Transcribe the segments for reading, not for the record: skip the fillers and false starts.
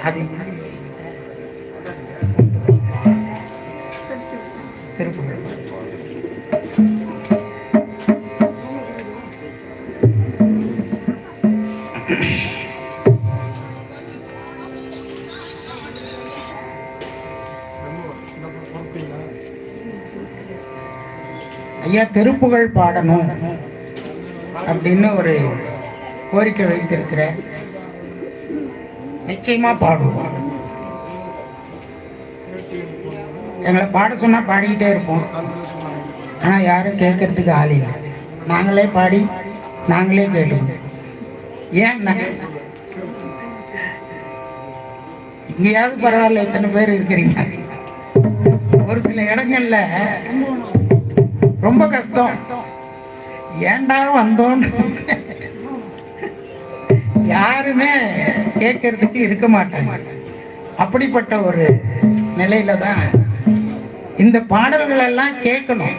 அது திருப்புகழ். ஐயா திருப்புகழ் பாடணும் அப்படின்னு ஒரு கோரிக்கை வைத்திருக்கிறேன். நிச்சயமா பாடுவோம். எங்களை பாட சொன்னா பாடிக்கிட்டே இருப்போம். ஆனா யாரும் கேட்கறதுக்கு ஆள் இல்லை. நாங்களே பாடி நாங்களே கேட்டுக்கோம். ஏன் இங்கேயாவது பரவாயில்ல, எத்தனை பேர் இருக்கிறீங்க. ஒரு சில இடங்கள்ல ரொம்ப கஷ்டம். ஏண்டா வந்தோன்னு யாருமே கேட்கறதுக்கு இருக்க மாட்டாங்க. அப்படிப்பட்ட ஒரு நிலையில தான் இந்த பாடல்கள் எல்லாம் கேட்கணும்.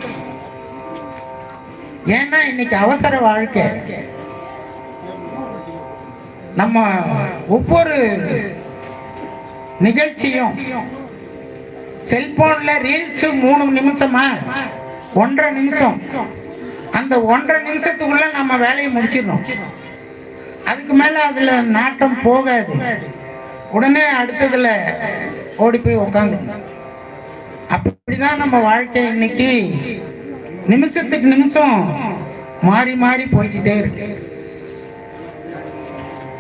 ஏன்னா இன்னைக்கு அவசர வாழ்க்கை. நம்ம ஒவ்வொரு நிகழ்ச்சியும் செல்போன்ல ரீல்ஸ் 3 நிமிஷமா 1.5 நிமிஷம், அந்த 1.5 நிமிஷத்துக்குள்ள நம்ம வேலையை முடிச்சிடணும். அதுக்கு மேல அதுல நாட்டம் போகாது. உடனே அடுத்ததுல ஓடி போய் உட்காந்து. அப்படிதான் நம்ம வாழ்க்கை இன்னைக்கு நிமிஷத்துக்கு நிமிஷம் மாறி மாறி போய்கிட்டே இருக்கு.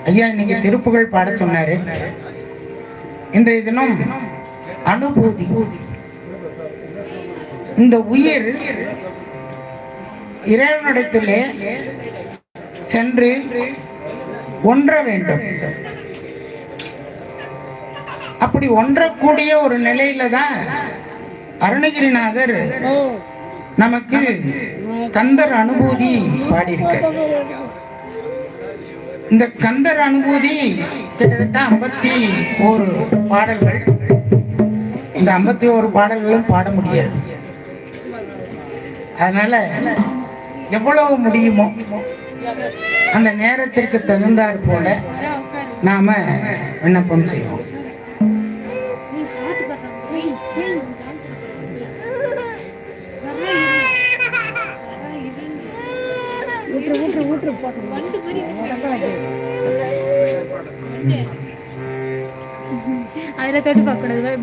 ஐயா இன்னைக்கு திருப்புகழ் பாட சொன்னாரு. இன்றைய தினம் அனுபூதி. இந்த உயிர் இறைவனிடத்திலே சென்று ஒன்ற வேண்டும். அப்படி ஒன்றக்கூடிய ஒரு நிலையில தான் அருணகிரிநாதர் நமக்கு கந்தர் அனுபூதி பாடியிருக்க. இந்த கந்தர் அனுபூதி கிட்டத்தட்ட 51 பாடல்கள். இந்த 51 பாடல்களும் பாட முடியாது. அதனால எவ்வளவு முடியுமோ அந்த நேரத்திற்கு தகுந்தாற் போல நாம விண்ணப்பம் செய்வோம். அதில் தொட்டு பார்க்கக்கூடாது.